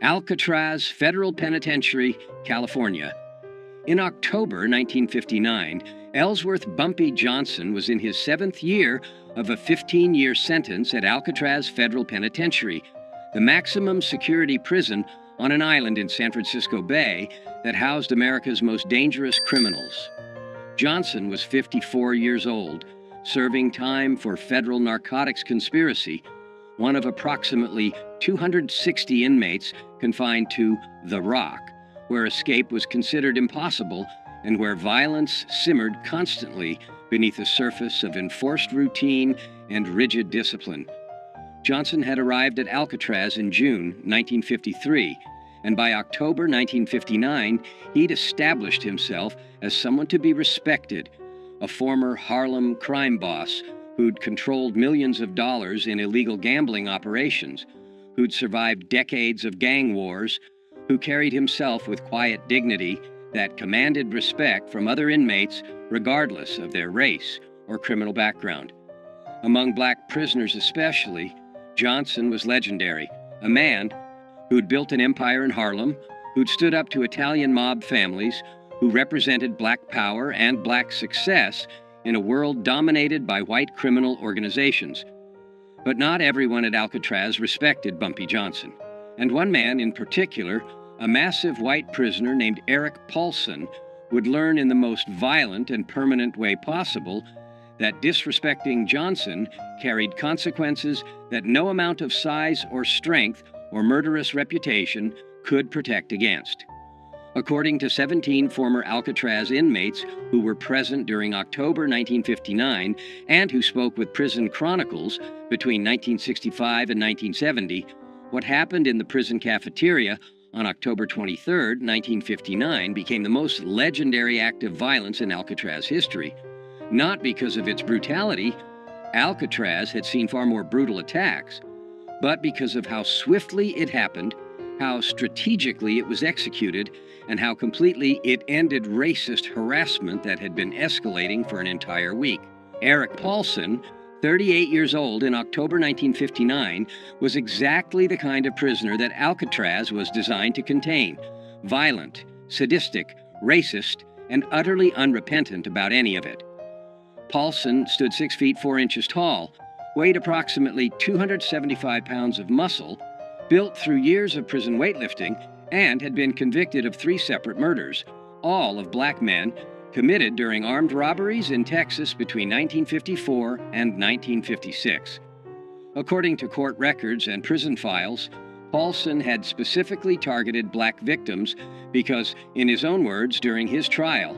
Alcatraz Federal Penitentiary, California. In October 1959, Ellsworth Bumpy Johnson was in his 7th year of a 15-year sentence at Alcatraz Federal Penitentiary, the maximum security prison on an island in San Francisco Bay that housed America's most dangerous criminals. Johnson was 54 years old, serving time for federal narcotics conspiracy, one of approximately 260 inmates confined to The Rock, where escape was considered impossible and where violence simmered constantly beneath the surface of enforced routine and rigid discipline. Johnson had arrived at Alcatraz in June 1953, and by October 1959, he'd established himself as someone to be respected, a former Harlem crime boss who'd controlled millions of dollars in illegal gambling operations, who'd survived decades of gang wars, who carried himself with quiet dignity that commanded respect from other inmates regardless of their race or criminal background. Among black prisoners especially, Johnson was legendary, a man who'd built an empire in Harlem, who'd stood up to Italian mob families, who represented black power and black success in a world dominated by white criminal organizations. But not everyone at Alcatraz respected Bumpy Johnson, and one man in particular, a massive white prisoner named Eric Paulson, would learn in the most violent and permanent way possible that disrespecting Johnson carried consequences that no amount of size or strength or murderous reputation could protect against. According to 17 former Alcatraz inmates who were present during October 1959 and who spoke with Prison Chronicles between 1965 and 1970, what happened in the prison cafeteria on October 23, 1959, became the most legendary act of violence in Alcatraz history. Not because of its brutality — Alcatraz had seen far more brutal attacks — but because of how swiftly it happened, how strategically it was executed, and how completely it ended racist harassment that had been escalating for an entire week. Eric Paulson, 38 years old in October 1959, was exactly the kind of prisoner that Alcatraz was designed to contain: violent, sadistic, racist, and utterly unrepentant about any of it. Paulson stood 6 feet 4 inches tall, weighed approximately 275 pounds of muscle, built through years of prison weightlifting, and had been convicted of 3 separate murders, all of black men, committed during armed robberies in Texas between 1954 and 1956. According to court records and prison files, Paulson had specifically targeted black victims because, in his own words during his trial,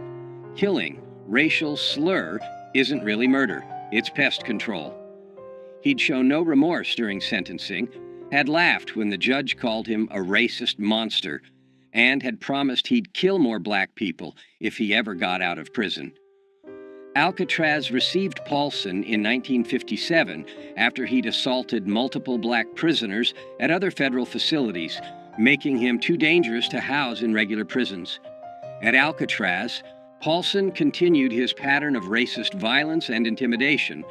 killing, racial slur, isn't really murder, it's pest control. He'd shown no remorse during sentencing, had laughed when the judge called him a racist monster, and had promised he'd kill more black people if he ever got out of prison. Alcatraz received Paulson in 1957 after he'd assaulted multiple black prisoners at other federal facilities, making him too dangerous to house in regular prisons. At Alcatraz, Paulson continued his pattern of racist violence and intimidation,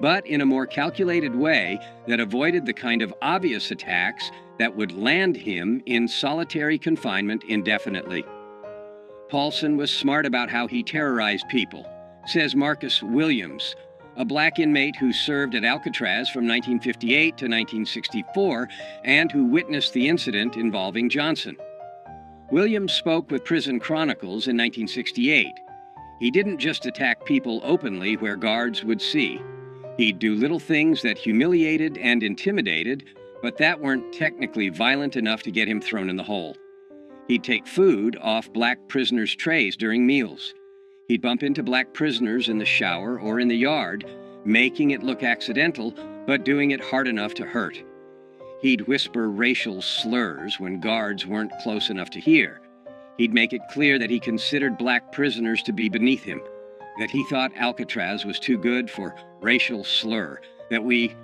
but in a more calculated way that avoided the kind of obvious attacks that would land him in solitary confinement indefinitely. Paulson was smart about how he terrorized people, says Marcus Williams, a black inmate who served at Alcatraz from 1958 to 1964 and who witnessed the incident involving Johnson. Williams spoke with Prison Chronicles in 1968. He didn't just attack people openly where guards would see. He'd do little things that humiliated and intimidated, but that weren't technically violent enough to get him thrown in the hole. He'd take food off black prisoners' trays during meals. He'd bump into black prisoners in the shower or in the yard, making it look accidental, but doing it hard enough to hurt. He'd whisper racial slurs when guards weren't close enough to hear. He'd make it clear that he considered black prisoners to be beneath him, that he thought Alcatraz was too good for racial slur, that we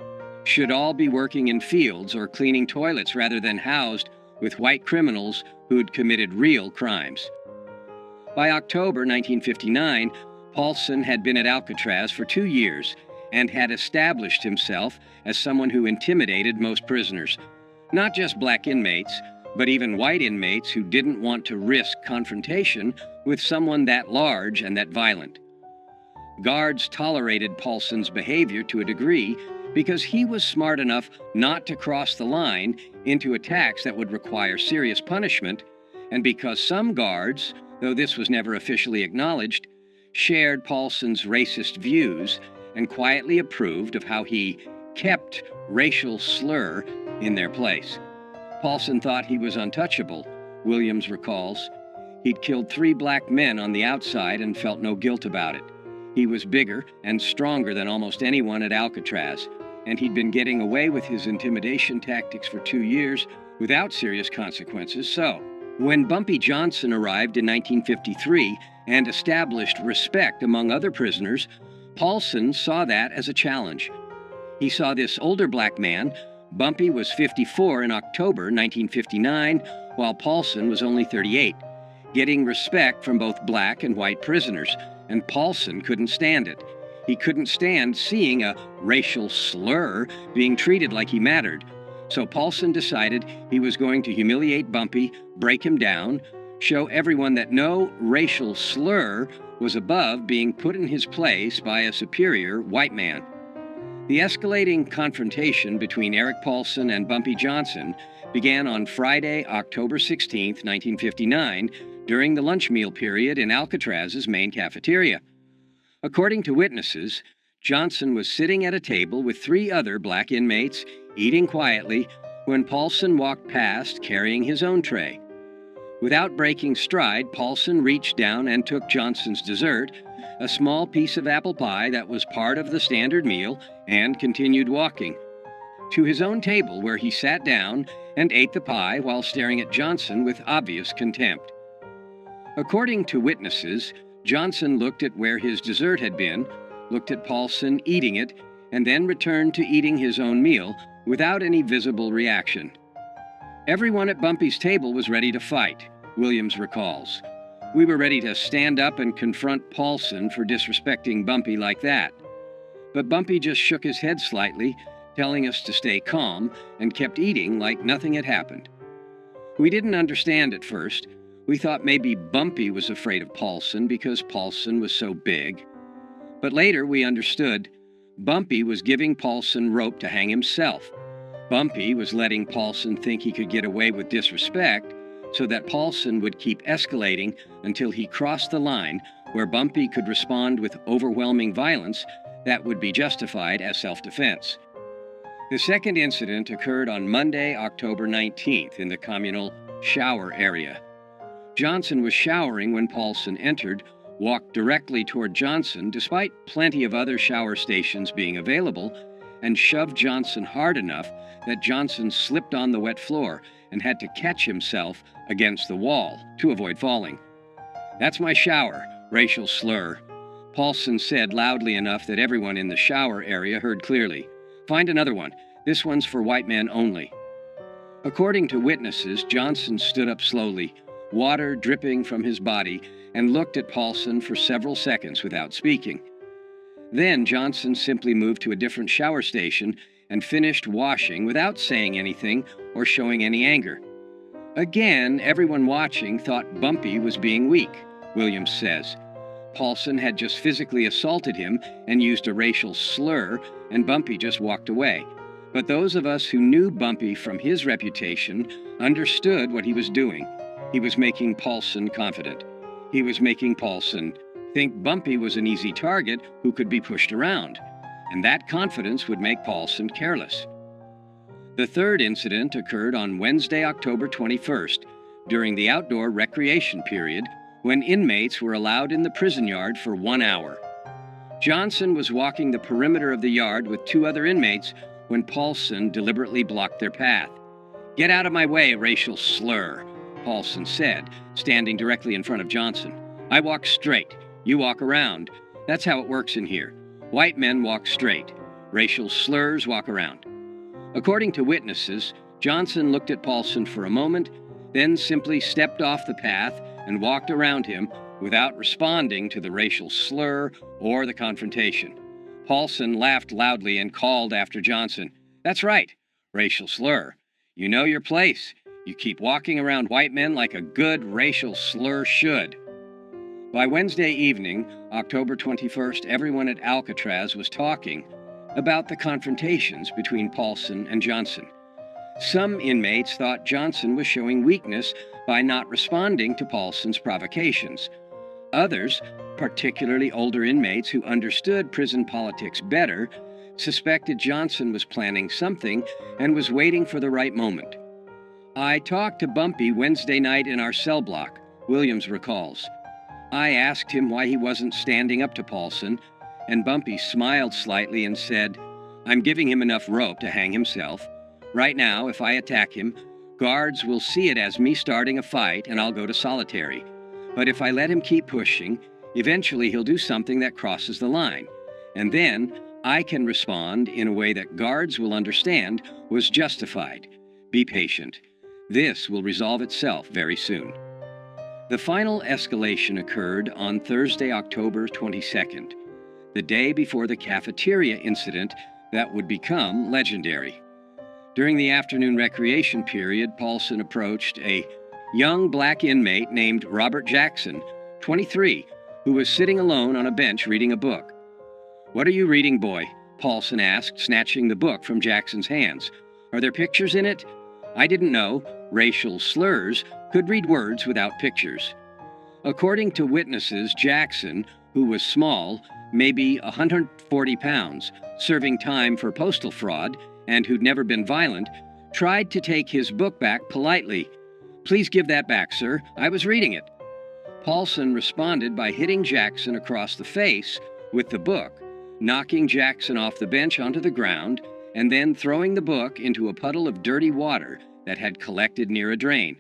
should all be working in fields or cleaning toilets rather than housed with white criminals who'd committed real crimes. By October 1959, Paulson had been at Alcatraz for 2 years and had established himself as someone who intimidated most prisoners, not just black inmates, but even white inmates who didn't want to risk confrontation with someone that large and that violent. Guards tolerated Paulson's behavior to a degree because he was smart enough not to cross the line into attacks that would require serious punishment, and because some guards, though this was never officially acknowledged, shared Paulson's racist views and quietly approved of how he kept racial slur in their place. Paulson thought he was untouchable, Williams recalls. He'd killed 3 black men on the outside and felt no guilt about it. He was bigger and stronger than almost anyone at Alcatraz, and he'd been getting away with his intimidation tactics for 2 years without serious consequences. So, when Bumpy Johnson arrived in 1953 and established respect among other prisoners, Paulson saw that as a challenge. He saw this older black man. Bumpy was 54 in October 1959, while Paulson was only 38, getting respect from both black and white prisoners, and Paulson couldn't stand it. He couldn't stand seeing a racial slur being treated like he mattered. So Paulson decided he was going to humiliate Bumpy, break him down, show everyone that no racial slur was above being put in his place by a superior white man. The escalating confrontation between Eric Paulson and Bumpy Johnson began on Friday, October 16, 1959, during the lunch meal period in Alcatraz's main cafeteria. According to witnesses, Johnson was sitting at a table with 3 other black inmates, eating quietly, when Paulson walked past carrying his own tray. Without breaking stride, Paulson reached down and took Johnson's dessert, a small piece of apple pie that was part of the standard meal, and continued walking to his own table, where he sat down and ate the pie while staring at Johnson with obvious contempt. According to witnesses, Johnson looked at where his dessert had been, looked at Paulson eating it, and then returned to eating his own meal without any visible reaction. Everyone at Bumpy's table was ready to fight, Williams recalls. We were ready to stand up and confront Paulson for disrespecting Bumpy like that. But Bumpy just shook his head slightly, telling us to stay calm, and kept eating like nothing had happened. We didn't understand at first. We thought maybe Bumpy was afraid of Paulson because Paulson was so big. But later we understood. Bumpy was giving Paulson rope to hang himself. Bumpy was letting Paulson think he could get away with disrespect so that Paulson would keep escalating until he crossed the line where Bumpy could respond with overwhelming violence that would be justified as self-defense. The second incident occurred on Monday, October 19th in the communal shower area. Johnson was showering when Paulson entered, walked directly toward Johnson despite plenty of other shower stations being available, and shoved Johnson hard enough that Johnson slipped on the wet floor and had to catch himself against the wall to avoid falling. "That's my shower," racial slur, Paulson said loudly enough that everyone in the shower area heard clearly. "Find another one. This one's for white men only." According to witnesses, Johnson stood up slowly, water dripping from his body, and looked at Paulson for several seconds without speaking. Then Johnson simply moved to a different shower station and finished washing without saying anything or showing any anger. Again, everyone watching thought Bumpy was being weak, Williams says. Paulson had just physically assaulted him and used a racial slur, and Bumpy just walked away. But those of us who knew Bumpy from his reputation understood what he was doing. He was making Paulson confident. He was making Paulson think Bumpy was an easy target who could be pushed around, and that confidence would make Paulson careless. The third incident occurred on Wednesday, October 21st, during the outdoor recreation period, when inmates were allowed in the prison yard for 1 hour. Johnson was walking the perimeter of the yard with 2 other inmates when Paulson deliberately blocked their path. "Get out of my way, racial slur," Paulson said, standing directly in front of Johnson. "I walk straight. You walk around. That's how it works in here. White men walk straight. Racial slurs walk around." According to witnesses, Johnson looked at Paulson for a moment, then simply stepped off the path and walked around him without responding to the racial slur or the confrontation. Paulson laughed loudly and called after Johnson, "That's right, racial slur. You know your place. You keep walking around white men like a good racial slur should." By Wednesday evening, October 21st, everyone at Alcatraz was talking about the confrontations between Paulson and Johnson. Some inmates thought Johnson was showing weakness by not responding to Paulson's provocations. Others, particularly older inmates who understood prison politics better, suspected Johnson was planning something and was waiting for the right moment. "I talked to Bumpy Wednesday night in our cell block," Williams recalls. "I asked him why he wasn't standing up to Paulson, and Bumpy smiled slightly and said, 'I'm giving him enough rope to hang himself. Right now, if I attack him, guards will see it as me starting a fight and I'll go to solitary. But if I let him keep pushing, eventually he'll do something that crosses the line. And then I can respond in a way that guards will understand was justified. Be patient. This will resolve itself very soon.'" The final escalation occurred on Thursday, October 22nd, the day before the cafeteria incident that would become legendary. During the afternoon recreation period, Paulson approached a young black inmate named Robert Jackson, 23, who was sitting alone on a bench reading a book. "What are you reading, boy?" Paulson asked, snatching the book from Jackson's hands. "Are there pictures in it?" "I didn't know racial slurs could read words without pictures." According to witnesses, Jackson, who was small, maybe 140 pounds, serving time for postal fraud, and who'd never been violent, tried to take his book back politely. "Please give that back, sir. I was reading it." Paulson responded by hitting Jackson across the face with the book, knocking Jackson off the bench onto the ground, and then throwing the book into a puddle of dirty water that had collected near a drain.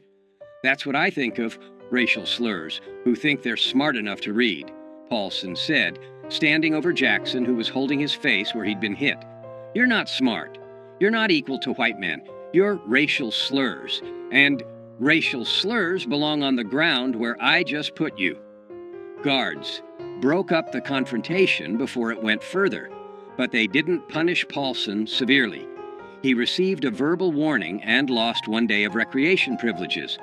"That's what I think of racial slurs who think they're smart enough to read," Paulson said, standing over Jackson, who was holding his face where he'd been hit. "You're not smart. You're not equal to white men. You're racial slurs. And racial slurs belong on the ground where I just put you." Guards broke up the confrontation before it went further, but they didn't punish Paulson severely. He received a verbal warning and lost 1 day of recreation privileges.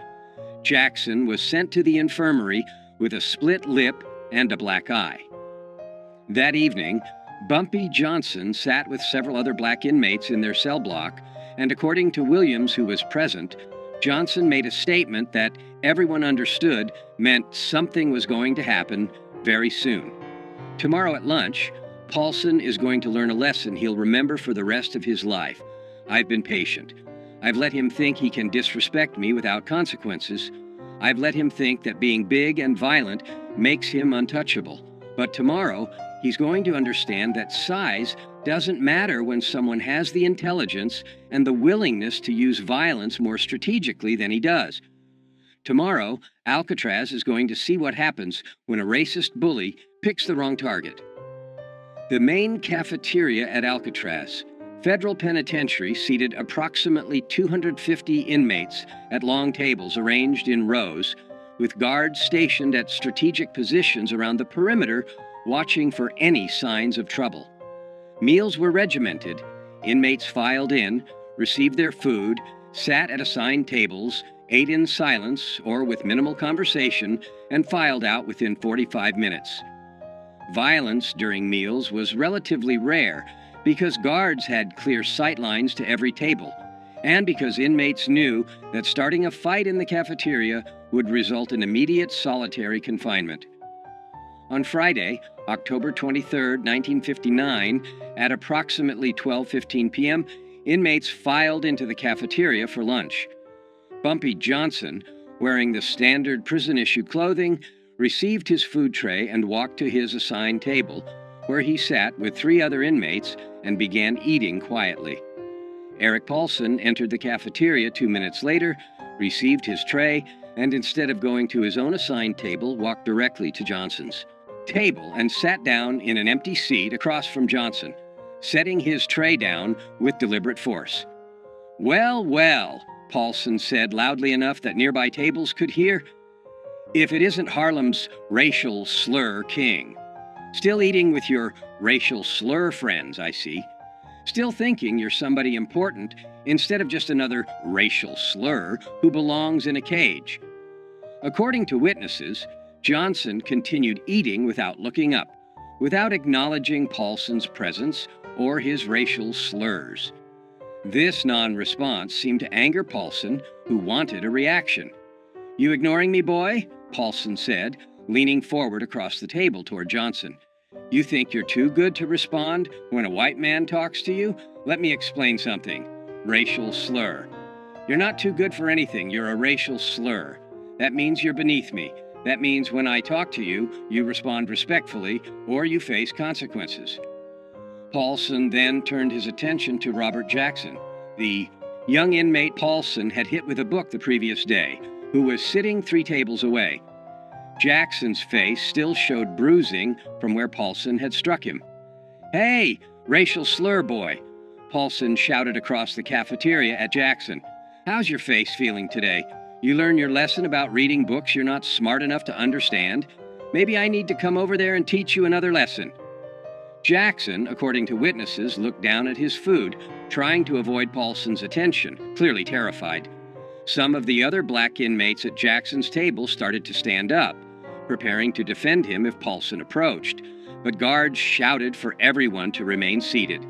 Jackson was sent to the infirmary with a split lip and a black eye. That evening, Bumpy Johnson sat with several other black inmates in their cell block, and according to Williams, who was present, Johnson made a statement that everyone understood meant something was going to happen very soon. Tomorrow at lunch, Paulson is going to learn a lesson he'll remember for the rest of his life. "I've been patient. I've let him think he can disrespect me without consequences. I've let him think that being big and violent makes him untouchable. But tomorrow, he's going to understand that size doesn't matter when someone has the intelligence and the willingness to use violence more strategically than he does. Tomorrow, Alcatraz is going to see what happens when a racist bully picks the wrong target." The main cafeteria at Alcatraz, Federal Penitentiary, seated approximately 250 inmates at long tables arranged in rows, with guards stationed at strategic positions around the perimeter watching for any signs of trouble. Meals were regimented. Inmates filed in, received their food, sat at assigned tables, ate in silence or with minimal conversation, and filed out within 45 minutes. Violence during meals was relatively rare because guards had clear sightlines to every table, and because inmates knew that starting a fight in the cafeteria would result in immediate solitary confinement. On Friday, October 23, 1959, at approximately 12:15 p.m., inmates filed into the cafeteria for lunch. Bumpy Johnson, wearing the standard prison-issue clothing, received his food tray and walked to his assigned table, where he sat with 3 other inmates and began eating quietly. Eric Paulson entered the cafeteria 2 minutes later, received his tray, and instead of going to his own assigned table, walked directly to Johnson's table and sat down in an empty seat across from Johnson, setting his tray down with deliberate force. "Well, well," Paulson said loudly enough that nearby tables could hear. "If it isn't Harlem's racial slur king. Still eating with your racial slur friends, I see. still thinking you're somebody important instead of just another racial slur who belongs in a cage. According to witnesses, Johnson continued eating without looking up, without acknowledging Paulson's presence or his racial slurs. This non-response seemed to anger Paulson, who wanted a reaction. "You ignoring me, boy?" Paulson said, leaning forward across the table toward Johnson. "You think you're too good to respond when a white man talks to you? Let me explain something. Racial slur. You're not too good for anything. You're a racial slur. That means you're beneath me. That means when I talk to you, you respond respectfully or you face consequences." Paulson then turned his attention to Robert Jackson, the young inmate Paulson had hit with a book the previous day, who was sitting 3 tables away. Jackson's face still showed bruising from where Paulson had struck him. "Hey, racial slur boy," Paulson shouted across the cafeteria at Jackson. "How's your face feeling today? You learn your lesson about reading books you're not smart enough to understand? Maybe I need to come over there and teach you another lesson." Jackson, according to witnesses, looked down at his food, trying to avoid Paulson's attention, clearly terrified. Some of the other black inmates at Jackson's table started to stand up, preparing to defend him if Paulson approached, but guards shouted for everyone to remain seated.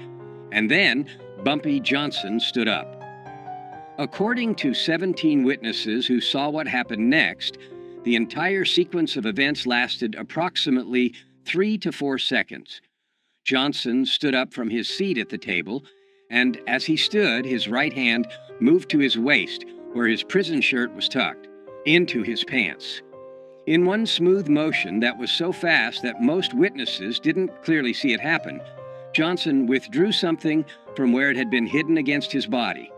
And then Bumpy Johnson stood up. According to 17 witnesses who saw what happened next, the entire sequence of events lasted approximately 3 to 4 seconds. Johnson stood up from his seat at the table, and as he stood, his right hand moved to his waist, where his prison shirt was tucked, into his pants. In one smooth motion that was so fast that most witnesses didn't clearly see it happen, Johnson withdrew something from where it had been hidden against his body.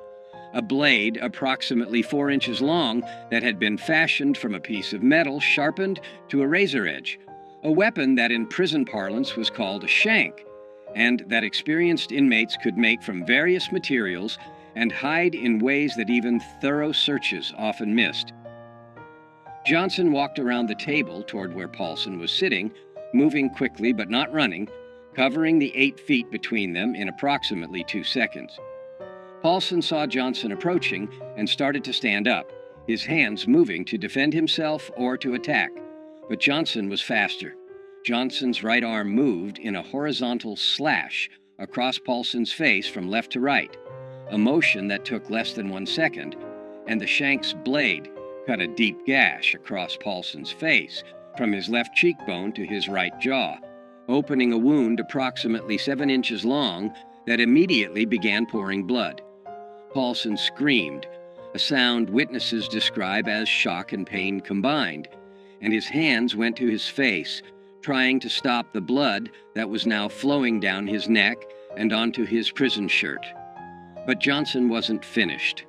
A blade approximately 4 inches long that had been fashioned from a piece of metal sharpened to a razor edge, a weapon that in prison parlance was called a shank, and that experienced inmates could make from various materials and hide in ways that even thorough searches often missed. Johnson walked around the table toward where Paulson was sitting, moving quickly but not running, covering the 8 feet between them in approximately 2 seconds. Paulson saw Johnson approaching and started to stand up, his hands moving to defend himself or to attack. But Johnson was faster. Johnson's right arm moved in a horizontal slash across Paulson's face from left to right, a motion that took less than 1 second, and the shank's blade cut a deep gash across Paulson's face from his left cheekbone to his right jaw, opening a wound approximately 7 inches long that immediately began pouring blood. Paulson screamed, a sound witnesses describe as shock and pain combined, and his hands went to his face, trying to stop the blood that was now flowing down his neck and onto his prison shirt. But Johnson wasn't finished.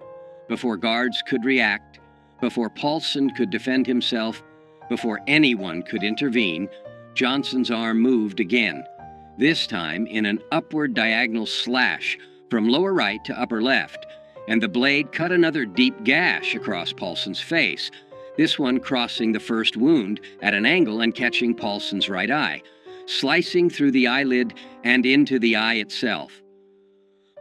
Before guards could react, before Paulson could defend himself, before anyone could intervene, Johnson's arm moved again, this time in an upward diagonal slash from lower right to upper left, and the blade cut another deep gash across Paulson's face, this one crossing the first wound at an angle and catching Paulson's right eye, slicing through the eyelid and into the eye itself.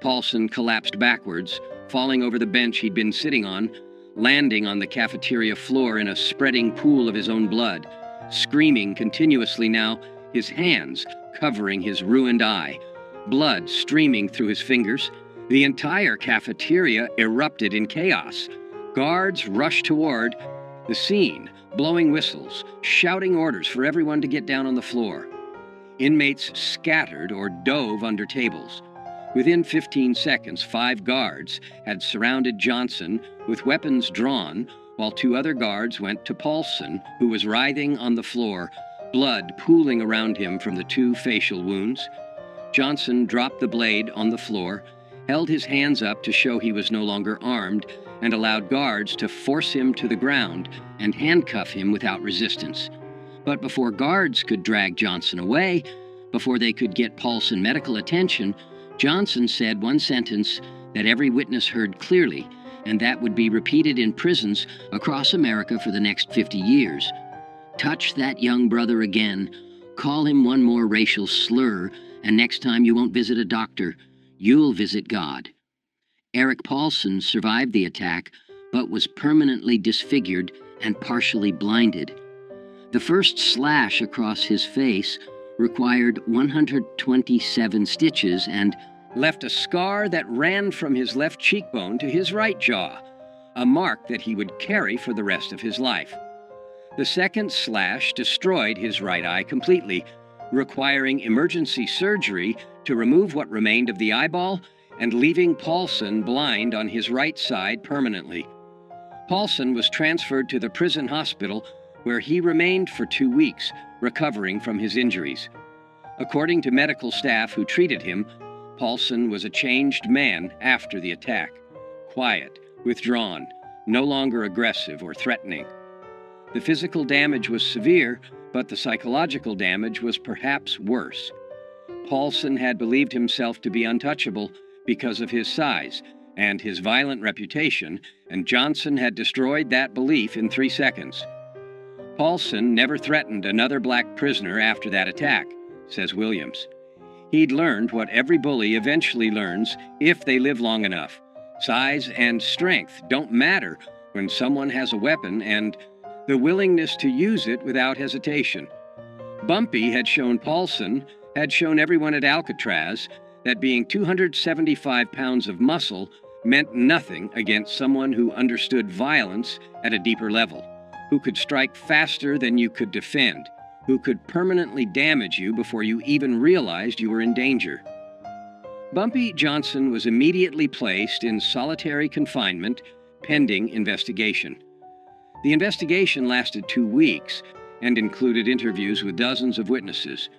Paulson collapsed backwards, falling over the bench he'd been sitting on, landing on the cafeteria floor in a spreading pool of his own blood, screaming continuously now, his hands covering his ruined eye, blood streaming through his fingers. The entire cafeteria erupted in chaos. Guards rushed toward the scene, blowing whistles, shouting orders for everyone to get down on the floor. Inmates scattered or dove under tables. Within 15 seconds, 5 guards had surrounded Johnson with weapons drawn, while 2 other guards went to Paulson, who was writhing on the floor, blood pooling around him from the 2 facial wounds. Johnson dropped the blade on the floor, held his hands up to show he was no longer armed, and allowed guards to force him to the ground and handcuff him without resistance. But before guards could drag Johnson away, before they could get Paulson medical attention, Johnson said one sentence that every witness heard clearly, and that would be repeated in prisons across America for the next 50 years. "Touch that young brother again, call him one more racial slur, and next time you won't visit a doctor. "You'll visit God." Eric Paulson survived the attack, but was permanently disfigured and partially blinded. The first slash across his face required 127 stitches and left a scar that ran from his left cheekbone to his right jaw, a mark that he would carry for the rest of his life. The second slash destroyed his right eye completely, requiring emergency surgery to remove what remained of the eyeball and leaving Paulson blind on his right side permanently. Paulson was transferred to the prison hospital, where he remained for 2 weeks, recovering from his injuries. According to medical staff who treated him, Paulson was a changed man after the attack: quiet, withdrawn, no longer aggressive or threatening. The physical damage was severe, but the psychological damage was perhaps worse. Paulson had believed himself to be untouchable because of his size and his violent reputation, and Johnson had destroyed that belief in 3 seconds. Paulson never threatened another black prisoner after that attack, says Williams. He'd learned what every bully eventually learns if they live long enough. Size and strength don't matter when someone has a weapon, and the willingness to use it without hesitation. Bumpy had shown Paulson, had shown everyone at Alcatraz, that being 275 pounds of muscle meant nothing against someone who understood violence at a deeper level, who could strike faster than you could defend, who could permanently damage you before you even realized you were in danger. Bumpy Johnson was immediately placed in solitary confinement pending investigation. The investigation lasted 2 weeks and included interviews with dozens of witnesses.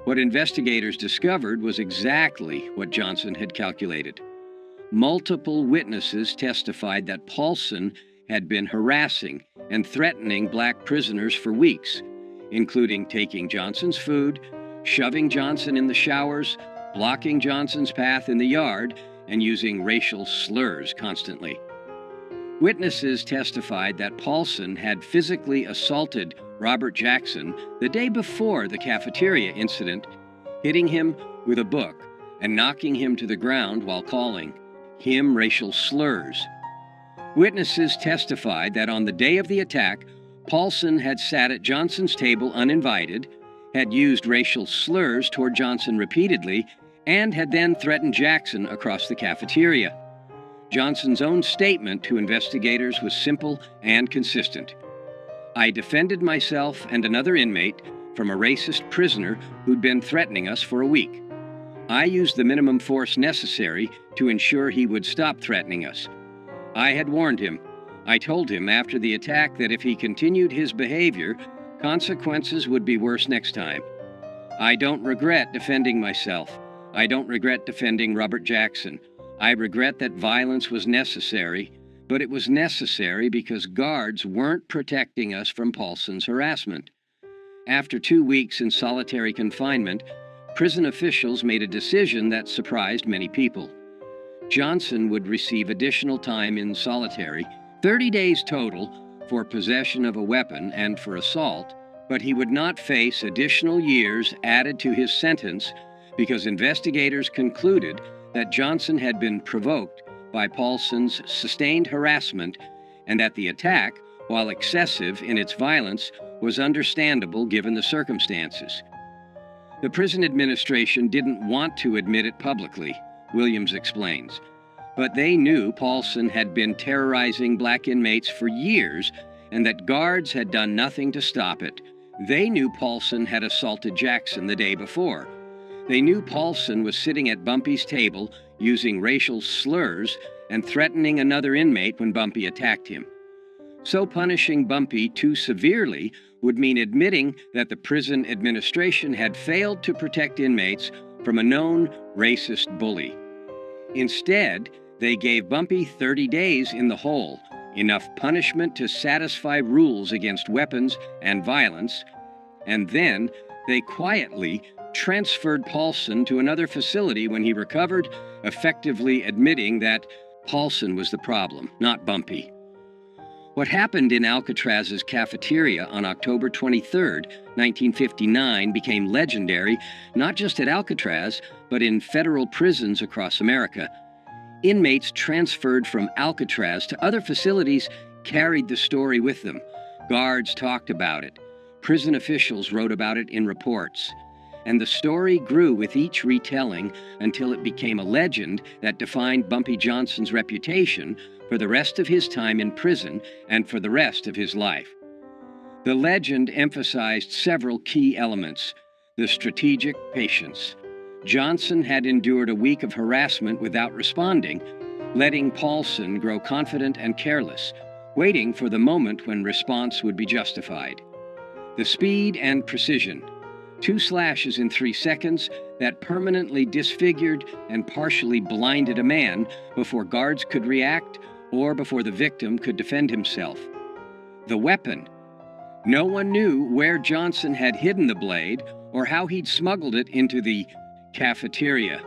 What investigators discovered was exactly what Johnson had calculated. Multiple witnesses testified that Paulson had been harassing and threatening black prisoners for weeks, including taking Johnson's food, shoving Johnson in the showers, blocking Johnson's path in the yard, and using racial slurs constantly. Witnesses testified that Paulson had physically assaulted Robert Jackson the day before the cafeteria incident, hitting him with a book and knocking him to the ground while calling him racial slurs. Witnesses testified that on the day of the attack, Paulson had sat at Johnson's table uninvited, had used racial slurs toward Johnson repeatedly, and had then threatened Jackson across the cafeteria. Johnson's own statement to investigators was simple and consistent. "I defended myself and another inmate from a racist prisoner who'd been threatening us for a week. I used the minimum force necessary to ensure he would stop threatening us. I had warned him. I told him after the attack that if he continued his behavior, consequences would be worse next time. I don't regret defending myself. I don't regret defending Robert Jackson. I regret that violence was necessary, but it was necessary because guards weren't protecting us from Paulson's harassment." After 2 weeks in solitary confinement, prison officials made a decision that surprised many people. Johnson would receive additional time in solitary, 30 days total, for possession of a weapon and for assault, but he would not face additional years added to his sentence because investigators concluded that Johnson had been provoked by Paulson's sustained harassment and that the attack, while excessive in its violence, was understandable given the circumstances. The prison administration didn't want to admit it publicly, Williams explains, but they knew Paulson had been terrorizing black inmates for years and that guards had done nothing to stop it. They knew Paulson had assaulted Jackson the day before. They knew Paulson was sitting at Bumpy's table using racial slurs and threatening another inmate when Bumpy attacked him. So punishing Bumpy too severely would mean admitting that the prison administration had failed to protect inmates from a known racist bully. Instead, they gave Bumpy 30 days in the hole, enough punishment to satisfy rules against weapons and violence, and then they quietly transferred Paulson to another facility when he recovered, effectively admitting that Paulson was the problem, not Bumpy. What happened in Alcatraz's cafeteria on October 23, 1959, became legendary not just at Alcatraz, but in federal prisons across America. Inmates transferred from Alcatraz to other facilities carried the story with them. Guards talked about it. Prison officials wrote about it in reports. And the story grew with each retelling until it became a legend that defined Bumpy Johnson's reputation for the rest of his time in prison and for the rest of his life. The legend emphasized several key elements. The strategic patience. Johnson had endured a week of harassment without responding, letting Paulson grow confident and careless, waiting for the moment when response would be justified. The speed and precision. 2 slashes in 3 seconds that permanently disfigured and partially blinded a man before guards could react or before the victim could defend himself. The weapon. No one knew where Johnson had hidden the blade or how he'd smuggled it into the cafeteria.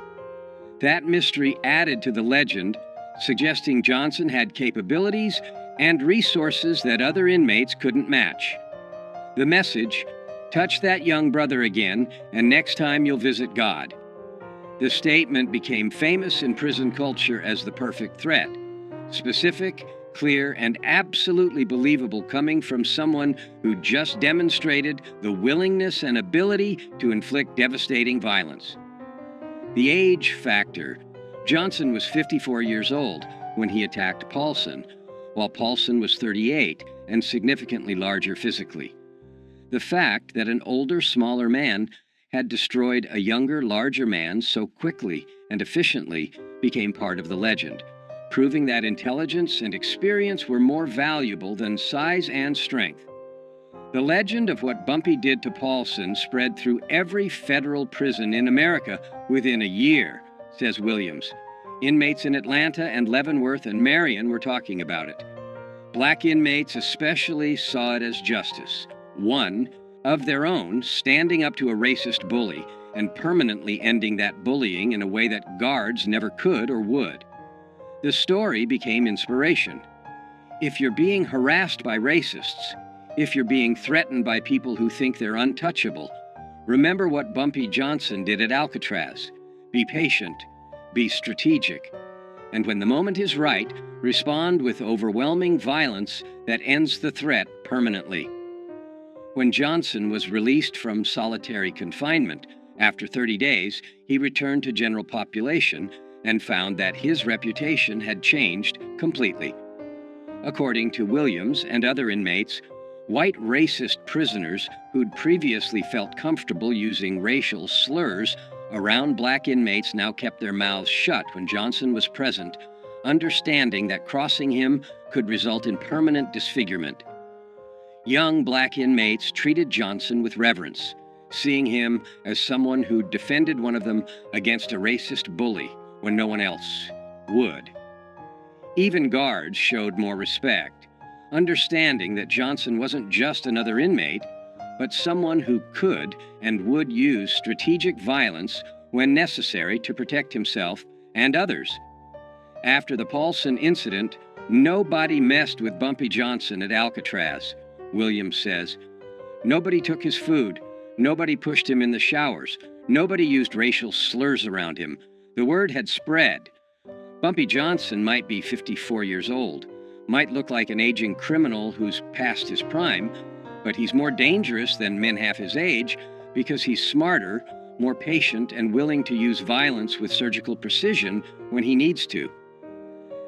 That mystery added to the legend, suggesting Johnson had capabilities and resources that other inmates couldn't match. The message: touch that young brother again, and next time you'll visit God. The statement became famous in prison culture as the perfect threat. Specific, clear, and absolutely believable, coming from someone who just demonstrated the willingness and ability to inflict devastating violence. The age factor. Johnson was 54 years old when he attacked Paulson, while Paulson was 38 and significantly larger physically. The fact that an older, smaller man had destroyed a younger, larger man so quickly and efficiently became part of the legend, proving that intelligence and experience were more valuable than size and strength. The legend of what Bumpy did to Paulson spread through every federal prison in America within a year, says Williams. Inmates in Atlanta and Leavenworth and Marion were talking about it. Black inmates especially saw it as justice. One, of their own, standing up to a racist bully and permanently ending that bullying in a way that guards never could or would. The story became inspiration. If you're being harassed by racists, if you're being threatened by people who think they're untouchable, remember what Bumpy Johnson did at Alcatraz. Be patient, be strategic, and when the moment is right, respond with overwhelming violence that ends the threat permanently. When Johnson was released from solitary confinement, after 30 days, he returned to general population and found that his reputation had changed completely. According to Williams and other inmates, white racist prisoners who'd previously felt comfortable using racial slurs around black inmates now kept their mouths shut when Johnson was present, understanding that crossing him could result in permanent disfigurement. Young black inmates treated Johnson with reverence, seeing him as someone who defended one of them against a racist bully when no one else would. Even guards showed more respect, understanding that Johnson wasn't just another inmate, but someone who could and would use strategic violence when necessary to protect himself and others. After the Paulson incident, nobody messed with Bumpy Johnson at Alcatraz, Williams says. Nobody took his food. Nobody pushed him in the showers. Nobody used racial slurs around him. The word had spread. Bumpy Johnson might be 54 years old, might look like an aging criminal who's past his prime, but he's more dangerous than men half his age because he's smarter, more patient, and willing to use violence with surgical precision when he needs to.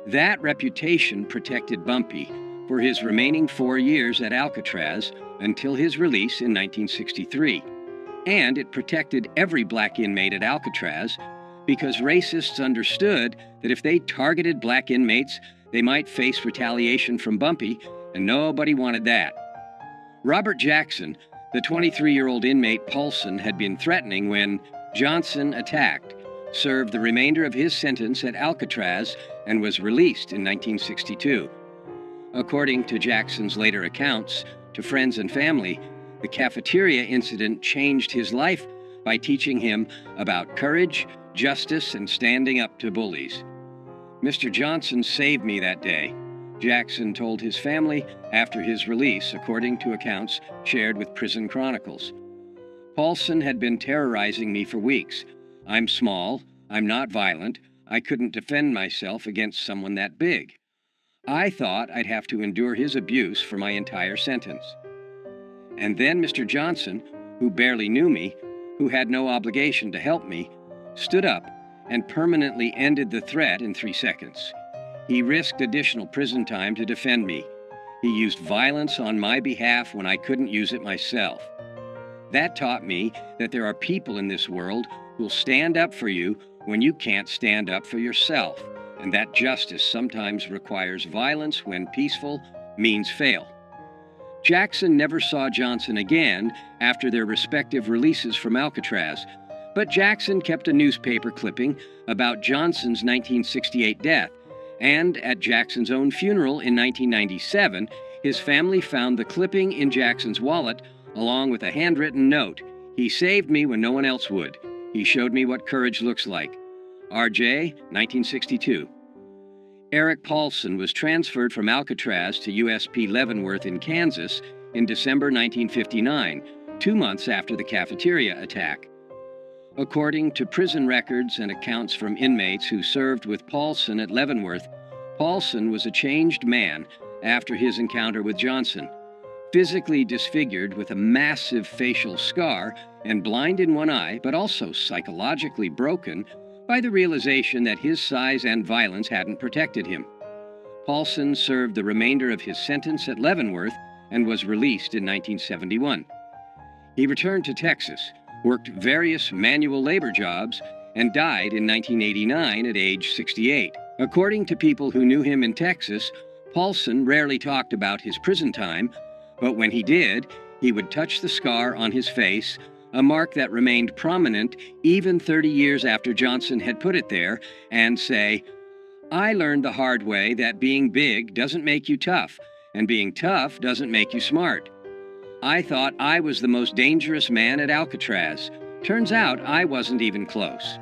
That reputation protected Bumpy for his remaining 4 years at Alcatraz until his release in 1963. And it protected every black inmate at Alcatraz because racists understood that if they targeted black inmates, they might face retaliation from Bumpy, and nobody wanted that. Robert Jackson, the 23-year-old inmate Paulson had been threatening when Johnson attacked, served the remainder of his sentence at Alcatraz and was released in 1962. According to Jackson's later accounts to friends and family, the cafeteria incident changed his life by teaching him about courage, justice, and standing up to bullies. Mr. Johnson saved me that day. Jackson told his family after his release, according to accounts shared with Prison Chronicles. Paulson had been terrorizing me for weeks. I'm small, I'm not violent, I couldn't defend myself against someone that big. I thought I'd have to endure his abuse for my entire sentence. And then Mr. Johnson, who barely knew me, who had no obligation to help me, stood up and permanently ended the threat in 3 seconds. He risked additional prison time to defend me. He used violence on my behalf when I couldn't use it myself. That taught me that there are people in this world who'll stand up for you when you can't stand up for yourself, and that justice sometimes requires violence when peaceful means fail. Jackson never saw Johnson again after their respective releases from Alcatraz, but Jackson kept a newspaper clipping about Johnson's 1968 death, and at Jackson's own funeral in 1997, his family found the clipping in Jackson's wallet along with a handwritten note. "He saved me when no one else would. He showed me what courage looks like. RJ, 1962. Eric Paulson was transferred from Alcatraz to USP Leavenworth in Kansas in December 1959, 2 months after the cafeteria attack. According to prison records and accounts from inmates who served with Paulson at Leavenworth, Paulson was a changed man after his encounter with Johnson. Physically disfigured with a massive facial scar and blind in one eye, but also psychologically broken by the realization that his size and violence hadn't protected him. Paulson served the remainder of his sentence at Leavenworth and was released in 1971. He returned to Texas, worked various manual labor jobs, and died in 1989 at age 68. According to people who knew him in Texas, Paulson rarely talked about his prison time, but when he did, he would touch the scar on his face, a mark that remained prominent even 30 years after Johnson had put it there, and say, "I learned the hard way that being big doesn't make you tough, and being tough doesn't make you smart. I thought I was the most dangerous man at Alcatraz. Turns out I wasn't even close."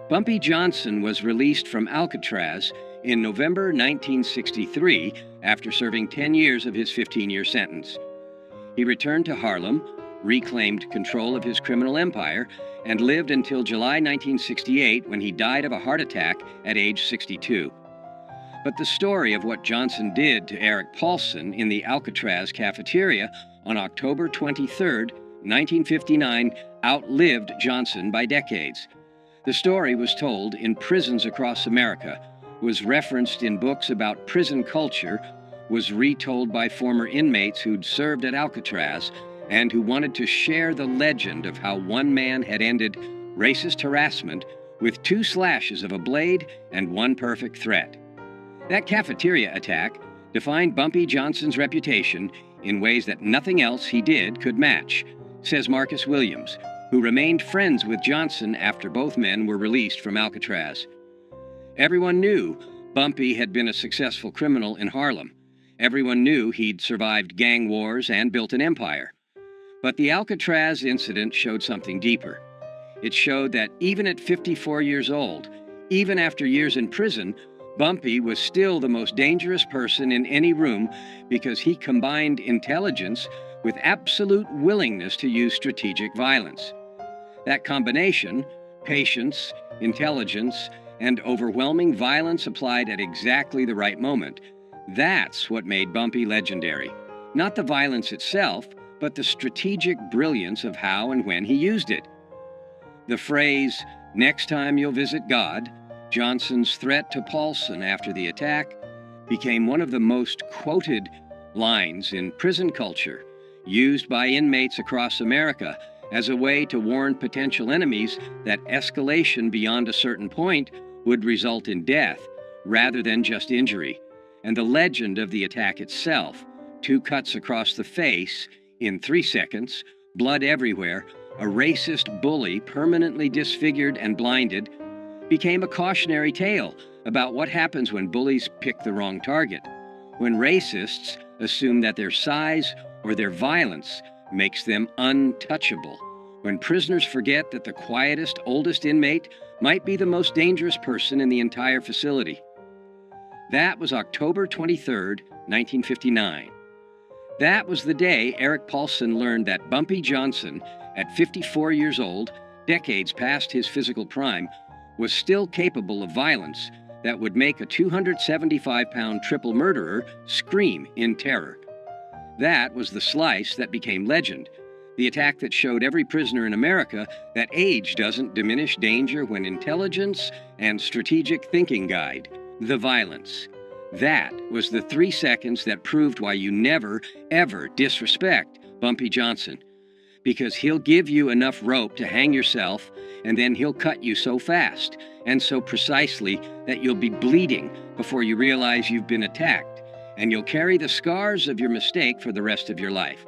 Bumpy Johnson was released from Alcatraz in November 1963 after serving 10 years of his 15-year sentence. He returned to Harlem, reclaimed control of his criminal empire, and lived until July 1968 when he died of a heart attack at age 62. But the story of what Johnson did to Eric Paulson in the Alcatraz cafeteria on October 23, 1959, outlived Johnson by decades. The story was told in prisons across America, was referenced in books about prison culture, was retold by former inmates who'd served at Alcatraz, and who wanted to share the legend of how one man had ended racist harassment with 2 slashes of a blade and 1 perfect threat. That cafeteria attack defined Bumpy Johnson's reputation in ways that nothing else he did could match, says Marcus Williams, who remained friends with Johnson after both men were released from Alcatraz. Everyone knew Bumpy had been a successful criminal in Harlem. Everyone knew he'd survived gang wars and built an empire. But the Alcatraz incident showed something deeper. It showed that even at 54 years old, even after years in prison, Bumpy was still the most dangerous person in any room because he combined intelligence with absolute willingness to use strategic violence. That combination, patience, intelligence, and overwhelming violence applied at exactly the right moment, that's what made Bumpy legendary. Not the violence itself, but the strategic brilliance of how and when he used it. The phrase, "Next time you'll visit God," Johnson's threat to Paulson after the attack, became one of the most quoted lines in prison culture, used by inmates across America as a way to warn potential enemies that escalation beyond a certain point would result in death rather than just injury. And the legend of the attack itself, 2 cuts across the face in 3 seconds, blood everywhere, a racist bully permanently disfigured and blinded, became a cautionary tale about what happens when bullies pick the wrong target, when racists assume that their size or their violence makes them untouchable, when prisoners forget that the quietest, oldest inmate might be the most dangerous person in the entire facility. That was October 23rd, 1959. That was the day Eric Paulson learned that Bumpy Johnson, at 54 years old, decades past his physical prime, was still capable of violence that would make a 275-pound triple murderer scream in terror. That was the slice that became legend, the attack that showed every prisoner in America that age doesn't diminish danger when intelligence and strategic thinking guide. The violence. That was the 3 seconds that proved why you never, ever disrespect Bumpy Johnson. Because he'll give you enough rope to hang yourself, and then he'll cut you so fast and so precisely that you'll be bleeding before you realize you've been attacked, and you'll carry the scars of your mistake for the rest of your life.